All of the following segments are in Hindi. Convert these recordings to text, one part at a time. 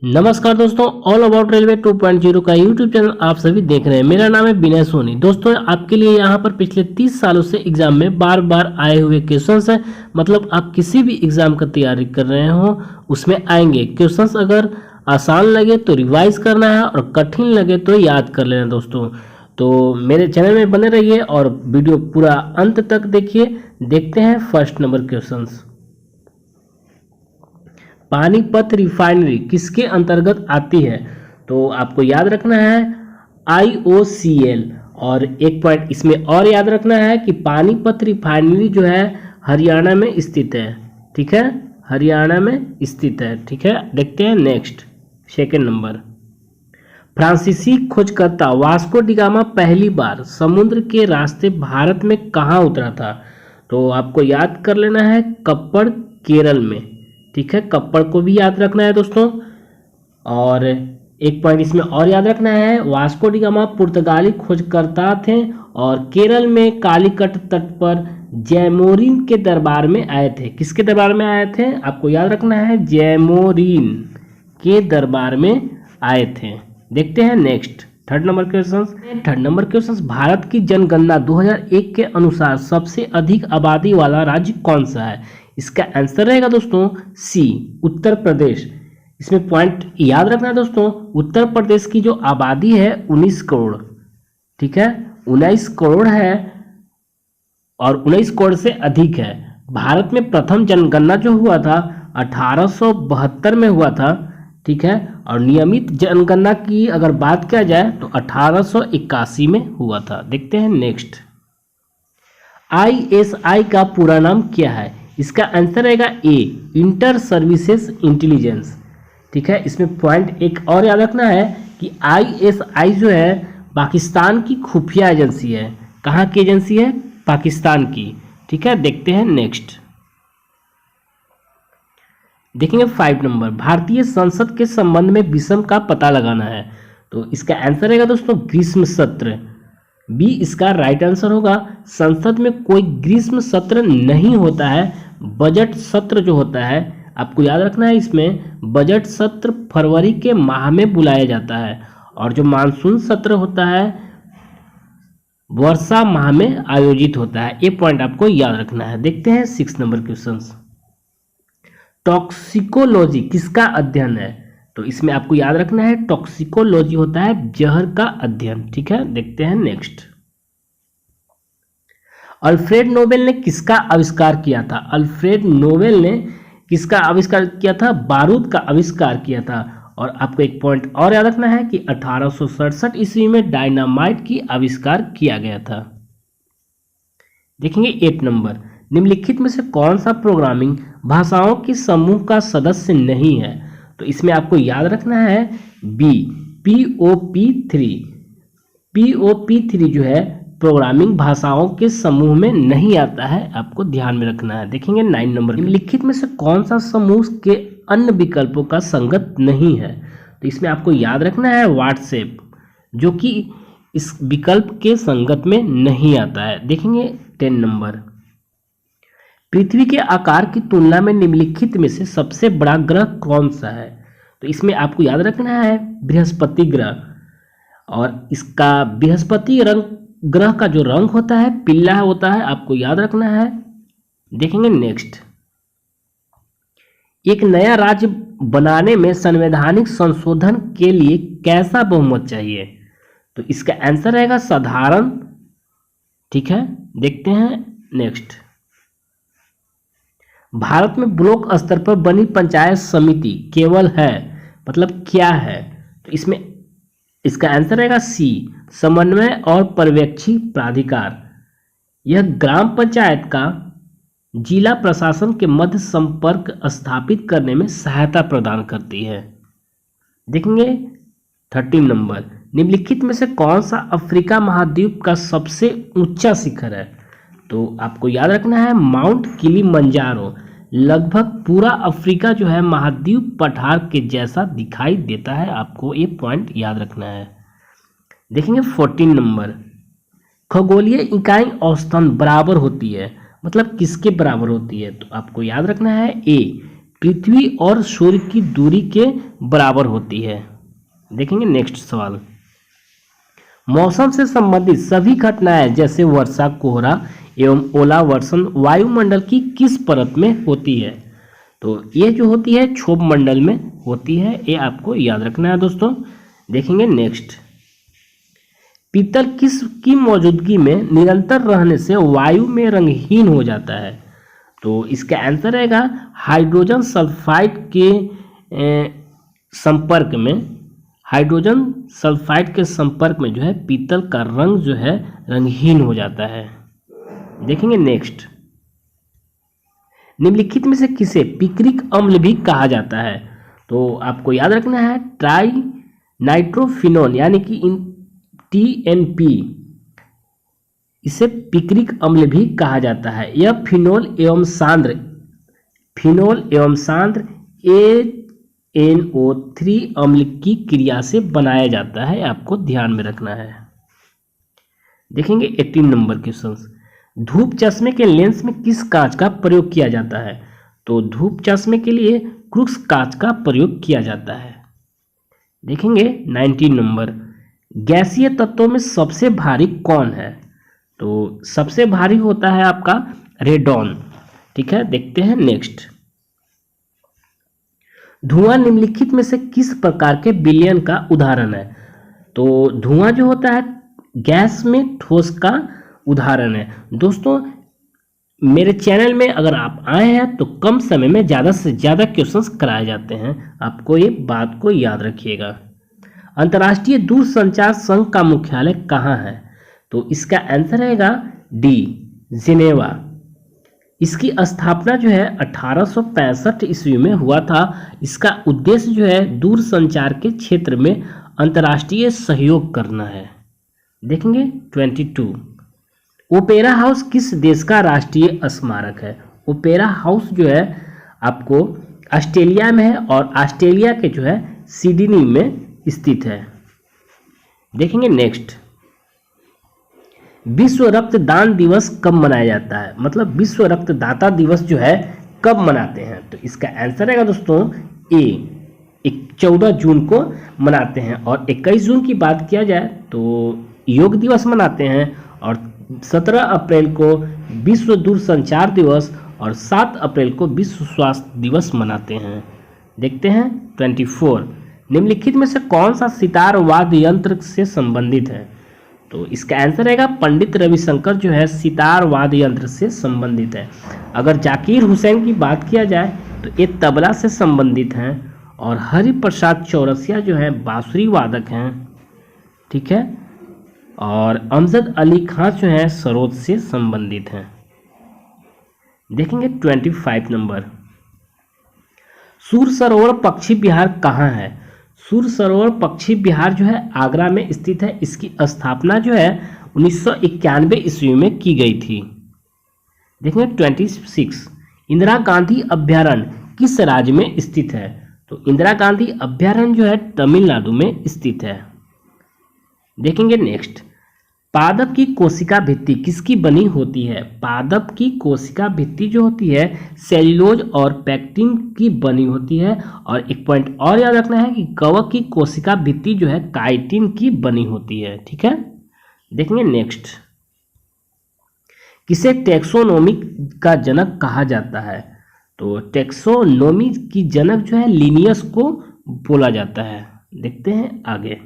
नमस्कार दोस्तों, ऑल अबाउट रेलवे 2.0 का यूट्यूब चैनल आप सभी देख रहे हैं। मेरा नाम है विनय सोनी। दोस्तों, आपके लिए यहाँ पर पिछले 30 सालों से एग्जाम में बार बार आए हुए क्वेश्चंस हैं। मतलब आप किसी भी एग्जाम का तैयारी कर रहे हो उसमें आएंगे क्वेश्चंस। अगर आसान लगे तो रिवाइज करना है और कठिन लगे तो याद कर लेना दोस्तों। तो मेरे चैनल में बने रहिए और वीडियो पूरा अंत तक देखिए। देखते हैं first number questions. Panipat refinery किसके अंतर्गत आती है? तो आपको याद रखना है IOCL। और एक पॉइंट इसमें और याद रखना है कि पानीपत रिफाइनरी जो है हरियाणा में स्थित है। ठीक है, हरियाणा में स्थित है। ठीक है, देखते हैं नेक्स्ट सेकेंड नंबर। फ्रांसीसी खोजकर्ता वास्को डिगामा पहली बार समुद्र के रास्ते भारत में कहाँ उतरा था? तो आपको याद कर लेना है कप्पड़, केरल में। ठीक है, कप्पड़ को भी याद रखना है दोस्तों। और एक पॉइंट इसमें और याद रखना है, वास्को डिगामा पुर्तगाली खोजकर्ता थे और केरल में कालीकट तट पर जैमोरिन के दरबार में आए थे। किसके दरबार में आए थे? आपको याद रखना है जैमोरिन के दरबार में आए थे। देखते हैं next third number question. Bharat की जनगणना 2001 के अनुसार सबसे अधिक आबादी वाला राज्य कौन सा है? इसका आंसर रहेगा दोस्तों सी, उत्तर प्रदेश। इसमें पॉइंट याद रखना है दोस्तों, उत्तर प्रदेश की जो आबादी है 19 करोड़। ठीक है, 19 करोड़ है और 19 करोड़ से अधिक है। भारत में प्रथम जनगणना जो हुआ था 1872 में हुआ था। ठीक है, और नियमित जनगणना की अगर बात किया जाए तो 1881 में हुआ था। देखते हैं नेक्स्ट। ISI का पूरा नाम क्या है? इसका आंसर रहेगा ए, इंटर सर्विसेज इंटेलिजेंस। ठीक है, इसमें पॉइंट एक और याद रखना है कि ISI जो है पाकिस्तान की खुफिया एजेंसी है। कहाँ की एजेंसी है? पाकिस्तान की। ठीक है, देखते हैं नेक्स्ट। देखेंगे 5 नंबर। भारतीय संसद के संबंध में विषम का पता लगाना है। तो इसका आंसर रहेगा दोस्तों ग्रीष्म सत्र। बी इसका राइट आंसर होगा। संसद में कोई ग्रीष्म सत्र नहीं होता है। बजट सत्र जो होता है आपको याद रखना है, इसमें बजट सत्र फरवरी के माह में बुलाया जाता है और जो मानसून सत्र होता है वर्षा माह में आयोजित होता है। ये पॉइंट आपको याद रखना है। देखते हैं 6 नंबर क्वेश्चन। टॉक्सिकोलॉजी किसका अध्ययन है? तो इसमें आपको याद रखना है टॉक्सिकोलॉजी होता है जहर का अध्ययन। ठीक है, देखते हैं नेक्स्ट। अल्फ्रेड नोबेल ने किसका आविष्कार किया था? अल्फ्रेड नोबेल ने किसका आविष्कार किया था? बारूद का आविष्कार किया था। और आपको एक पॉइंट और याद रखना है कि 1867 ईस्वी में डायनामाइट की आविष्कार किया गया था। देखेंगे 8 नंबर। निम्नलिखित में से कौन सा प्रोग्रामिंग भाषाओं के समूह का सदस्य नहीं है? तो इसमें आपको याद रखना है बी, POP3। POP3 जो है प्रोग्रामिंग भाषाओं के समूह में नहीं आता है, आपको ध्यान में रखना है। देखेंगे 9 नंबर। निम्नलिखित में से कौन सा समूह के अन्य विकल्पों का संगत नहीं है? तो इसमें आपको याद रखना है व्हाट्सएप, जो कि इस विकल्प के संगत में नहीं आता है। देखेंगे 10 नंबर। पृथ्वी के आकार की तुलना में निम्नलिखित में से सबसे बड़ा ग्रह कौन सा है? तो इसमें आपको याद रखना है बृहस्पति ग्रह। और इसका बृहस्पति ग्रह का जो रंग होता है पीला होता है, आपको याद रखना है। देखेंगे नेक्स्ट। एक नया राज्य बनाने में संवैधानिक संशोधन के लिए कैसा बहुमत चाहिए? तो इसका आंसर रहेगा साधारण। ठीक है, देखते हैं नेक्स्ट। भारत में ब्लॉक स्तर पर बनी पंचायत समिति केवल है, मतलब क्या है? तो इसमें इसका आंसर रहेगा सी, समन्वय और पर्यवेक्षी प्राधिकार। यह ग्राम पंचायत का जिला प्रशासन के मध्य संपर्क स्थापित करने में सहायता प्रदान करती है। देखेंगे 13 नंबर। निम्नलिखित में से कौन सा अफ्रीका महाद्वीप का सबसे ऊंचा शिखर है? तो आपको याद रखना है माउंट किलिमंजारो। लगभग पूरा अफ्रीका जो है महाद्वीप पठार के जैसा दिखाई देता है, आपको ये पॉइंट याद रखना है। देखेंगे 14 नंबर। खगोलीय इकाई औसतन बराबर होती है, मतलब किसके बराबर होती है? तो आपको याद रखना है ए, पृथ्वी और सूर्य की दूरी के बराबर होती है। देखेंगे नेक्स्ट सवाल। मौसम से संबंधित सभी घटनाएं जैसे वर्षा, कोहरा एवं ओलावर्षण वायुमंडल की किस परत में होती है? तो ये जो होती है क्षोभ मंडल में होती है, ये आपको याद रखना है दोस्तों। देखेंगे नेक्स्ट। पीतल किस की मौजूदगी में निरंतर रहने से वायु में रंगहीन हो जाता है? तो इसका आंसर रहेगा हाइड्रोजन सल्फाइड के संपर्क में, हाइड्रोजन सल्फाइड के संपर्क में जो है पीतल का रंग जो है रंगहीन हो जाता है। देखेंगे नेक्स्ट। निम्नलिखित में से किसे पिक्रिक अम्ल भी कहा जाता है? तो आपको याद रखना है ट्राई नाइट्रोफिनोन यानी कि TNP, इसे पिक्रिक अम्ल भी कहा जाता है। यह फिनोल एवं सांद्र ANO3 अम्ल की क्रिया से बनाया जाता है, आपको ध्यान में रखना है। देखेंगे 18 नंबर क्वेश्चन। धूप चश्मे के लेंस में किस कांच का प्रयोग किया जाता है? तो धूप चश्मे के लिए क्रूक्स कांच का प्रयोग किया जाता है। देखेंगे 19 नंबर। गैसीय तत्वों में सबसे भारी कौन है? तो सबसे भारी होता है आपका रेडॉन। ठीक है, देखते हैं नेक्स्ट। धुआं निम्नलिखित में से किस प्रकार के विलयन का उदाहरण है? तो धुआं जो होता है गैस में ठोस का उदाहरण है। दोस्तों मेरे चैनल में अगर आप आए हैं तो कम समय में ज़्यादा से ज़्यादा क्वेश्चंस कराए जाते हैं, आपको ये बात को याद रखिएगा। अंतर्राष्ट्रीय दूरसंचार संघ का मुख्यालय कहाँ है? तो इसका आंसर रहेगा डी, जिनेवा। इसकी स्थापना जो है 1865 ईस्वी में हुआ था। इसका उद्देश्य जो है दूरसंचार के क्षेत्र में अंतर्राष्ट्रीय सहयोग करना है। देखेंगे 22। ओपेरा हाउस किस देश का राष्ट्रीय स्मारक है? ओपेरा हाउस जो है आपको ऑस्ट्रेलिया में है और ऑस्ट्रेलिया के जो है सिडनी में स्थित है। देखेंगे नेक्स्ट। विश्व रक्तदान दिवस कब मनाया जाता है? मतलब विश्व रक्तदाता दिवस जो है कब मनाते हैं? तो इसका आंसर रहेगा दोस्तों ए, 14 जून को मनाते हैं। और 21 जून की बात किया जाए तो योग दिवस मनाते हैं, और 17 अप्रैल को विश्व दूरसंचार दिवस और 7 अप्रैल को विश्व स्वास्थ्य दिवस मनाते हैं। देखते हैं 24। निम्नलिखित में से कौन सा सितार वाद्य यंत्र से संबंधित है? तो इसका आंसर रहेगा पंडित रविशंकर जो है सितार वाद्य यंत्र से संबंधित है। अगर जाकिर हुसैन की बात किया जाए तो ये तबला से संबंधित हैं, और हरिप्रसाद चौरसिया जो है बांसुरी वादक हैं। ठीक है, और अमजद अली खां जो है सरोद से संबंधित हैं। देखेंगे 25 नंबर। सूर सरोवर पक्षी विहार कहाँ है? सूर सरोवर पक्षी विहार जो है आगरा में स्थित है। इसकी स्थापना जो है 1991 ईस्वी में की गई थी। देखेंगे 26। इंदिरा गांधी अभ्यारण्य किस राज्य में स्थित है? तो इंदिरा गांधी अभ्यारण्य जो है तमिलनाडु में स्थित है। देखेंगे नेक्स्ट। पादप की कोशिका भित्ति किसकी बनी होती है? पादप की कोशिका भित्ति जो होती है सेल्यूलोज और पैक्टिन की बनी होती है। और एक पॉइंट और याद रखना है कि कवक की कोशिका भित्ति जो है काइटिन की बनी होती है। ठीक है, देखेंगे नेक्स्ट। किसे टैक्सोनॉमी का जनक कहा जाता है? तो टैक्सोनॉमी की जनक जो है लिनियस को बोला जाता है। देखते हैं आगे।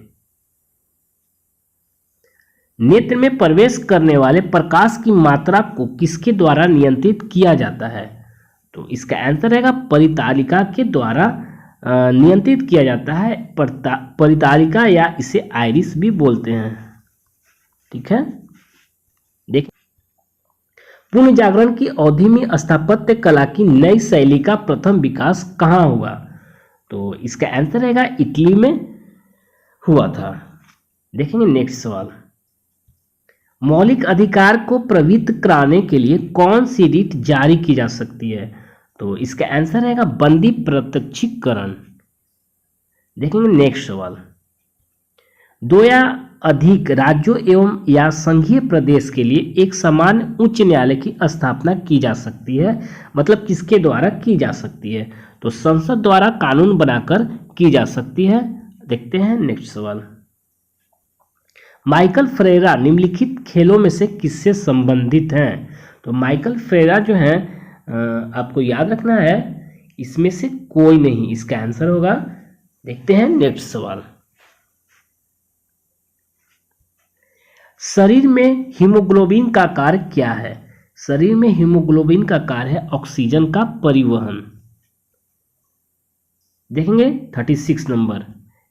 नेत्र में प्रवेश करने वाले प्रकाश की मात्रा को किसके द्वारा नियंत्रित किया जाता है? तो इसका आंसर रहेगा परितालिका के द्वारा नियंत्रित किया जाता है। परितालिका या इसे आइरिस भी बोलते हैं। ठीक है, देखिए पुण्य जागरण की अवधि में स्थापत्य कला की नई शैली का प्रथम विकास कहाँ हुआ? तो इसका आंसर रहेगा इटली में हुआ था। देखेंगे नेक्स्ट सवाल। मौलिक अधिकार को प्रवृत्त कराने के लिए कौन सी रीत जारी की जा सकती है? तो इसका आंसर रहेगा बंदी प्रत्यक्षीकरण। देखेंगे नेक्स्ट सवाल। 2 या अधिक राज्यों एवं या संघीय प्रदेश के लिए एक समान उच्च न्यायालय की स्थापना की जा सकती है, मतलब किसके द्वारा की जा सकती है? तो संसद द्वारा कानून बनाकर की जा सकती है। देखते हैं नेक्स्ट सवाल। माइकल फेरेरा निम्नलिखित खेलों में से किससे संबंधित हैं? तो माइकल फेरेरा जो है आपको याद रखना है इसमें से कोई नहीं, इसका आंसर होगा। देखते हैं नेक्स्ट सवाल। शरीर में हीमोग्लोबिन का कार्य क्या है? शरीर में हीमोग्लोबिन का कार्य है ऑक्सीजन का परिवहन। देखेंगे 36 नंबर।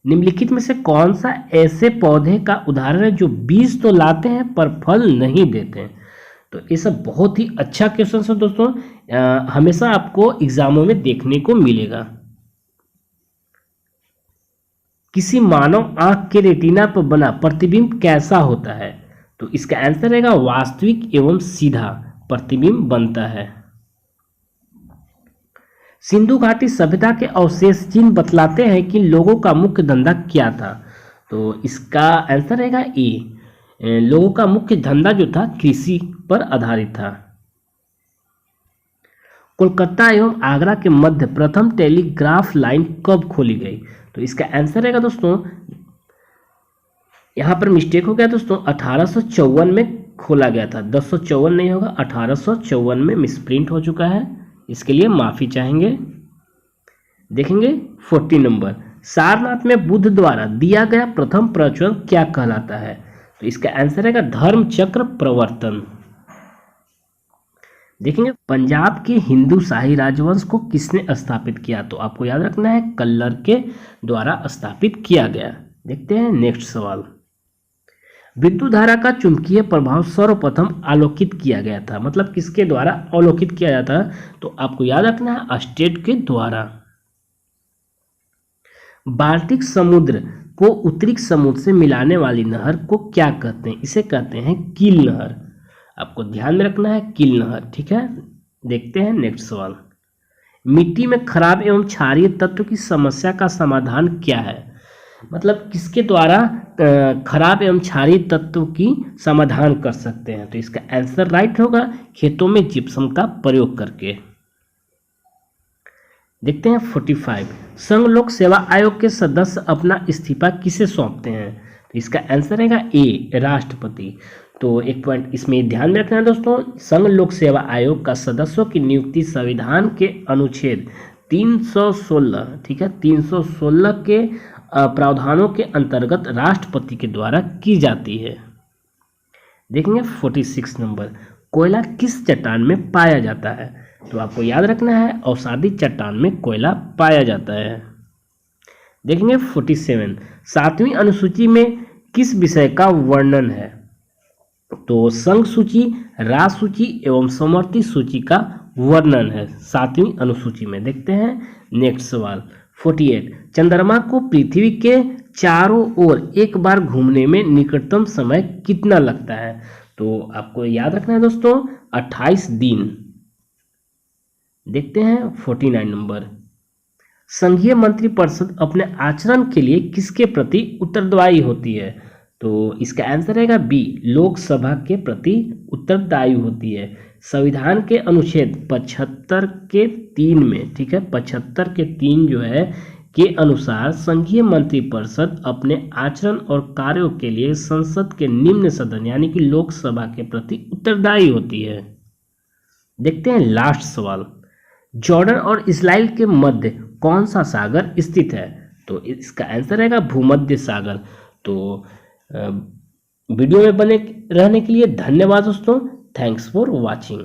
निम्नलिखित में से कौन सा ऐसे पौधे का उदाहरण है जो बीज तो लाते हैं पर फल नहीं देते हैं? तो ये सब बहुत ही अच्छा क्वेश्चन है दोस्तों, हमेशा आपको एग्जामों में देखने को मिलेगा। किसी मानव आंख के रेटिना पर बना प्रतिबिंब कैसा होता है? तो इसका आंसर रहेगा वास्तविक एवं सीधा प्रतिबिंब बनता है। सिंधु घाटी सभ्यता के अवशेष चिन्ह बतलाते हैं कि लोगों का मुख्य धंधा क्या था? तो इसका आंसर रहेगा ए, लोगों का मुख्य धंधा जो था कृषि पर आधारित था। कोलकाता एवं आगरा के मध्य प्रथम टेलीग्राफ लाइन कब खोली गई? तो इसका आंसर रहेगा दोस्तों, यहाँ पर मिस्टेक हो गया दोस्तों, 1854 में खोला गया था। 1054 नहीं होगा, 1854 में मिसप्रिंट हो चुका है, इसके लिए माफी चाहेंगे। देखेंगे 40 नंबर। सारनाथ में बुद्ध द्वारा दिया गया प्रथम प्रवचन क्या कहलाता है? तो इसका आंसर रहेगा धर्म चक्र प्रवर्तन। देखेंगे पंजाब के हिंदू शाही राजवंश को किसने स्थापित किया? तो आपको याद रखना है कल्लर के द्वारा स्थापित किया गया। देखते हैं नेक्स्ट सवाल। विद्युत धारा का चुंबकीय प्रभाव सर्वप्रथम आलोकित किया गया था, मतलब किसके द्वारा अवलोकित किया जाता है? तो आपको याद रखना है अस्टेट के द्वारा। बाल्टिक समुद्र को उत्तरी समुद्र से मिलाने वाली नहर को क्या कहते हैं? इसे कहते हैं कील नहर। आपको ध्यान में रखना है कील नहर, ठीक है। देखते हैं नेक्स्ट सवाल। मिट्टी में खराब एवं क्षारीय तत्व की समस्या का समाधान क्या है? मतलब किसके द्वारा खराब एवं क्षारीय तत्व की समाधान कर सकते हैं? तो इसका आंसर राइट होगा खेतों में जिप्सम का प्रयोग करके। देखते हैं 45। संघ लोक सेवा आयोग के सदस्य अपना इस्तीफा किसे सौंपते हैं? तो इसका आंसर रहेगा ए, राष्ट्रपति। तो एक पॉइंट इसमें ध्यान में रखना है दोस्तों, संघ लोक सेवा आयोग का सदस्यों की नियुक्ति संविधान के अनुच्छेद 316, ठीक है, 316 के प्रावधानों के अंतर्गत राष्ट्रपति के द्वारा की जाती है। देखेंगे 46 नंबर। कोयला किस चट्टान में पाया जाता है? तो आपको याद रखना है अवसादी चट्टान में कोयला पाया जाता है। देखेंगे 47। 7वीं अनुसूची में किस विषय का वर्णन है? तो संघ सूची, राज सूची एवं समवर्ती सूची का वर्णन है 7वीं अनुसूची में। देखते हैं नेक्स्ट सवाल 48। चंद्रमा को पृथ्वी के चारों ओर एक बार घूमने में निकटतम समय कितना लगता है? तो आपको याद रखना है दोस्तों 28 दिन। देखते हैं 49 नंबर। संघीय मंत्रिपरिषद अपने आचरण के लिए किसके प्रति उत्तरदायी होती है? तो इसका आंसर रहेगा बी, लोकसभा के प्रति उत्तरदायी होती है। संविधान के अनुच्छेद 75 के 3 में, ठीक है, 75 के 3 जो है के अनुसार संघीय मंत्रिपरिषद अपने आचरण और कार्यों के लिए संसद के निम्न सदन यानी कि लोकसभा के प्रति उत्तरदायी होती है। देखते हैं लास्ट सवाल। जॉर्डन और इस्राइल के मध्य कौन सा सागर स्थित है? तो इसका आंसर रहेगा भूमध्य सागर। तो वीडियो में बने रहने के लिए धन्यवाद दोस्तों। Thanks for watching.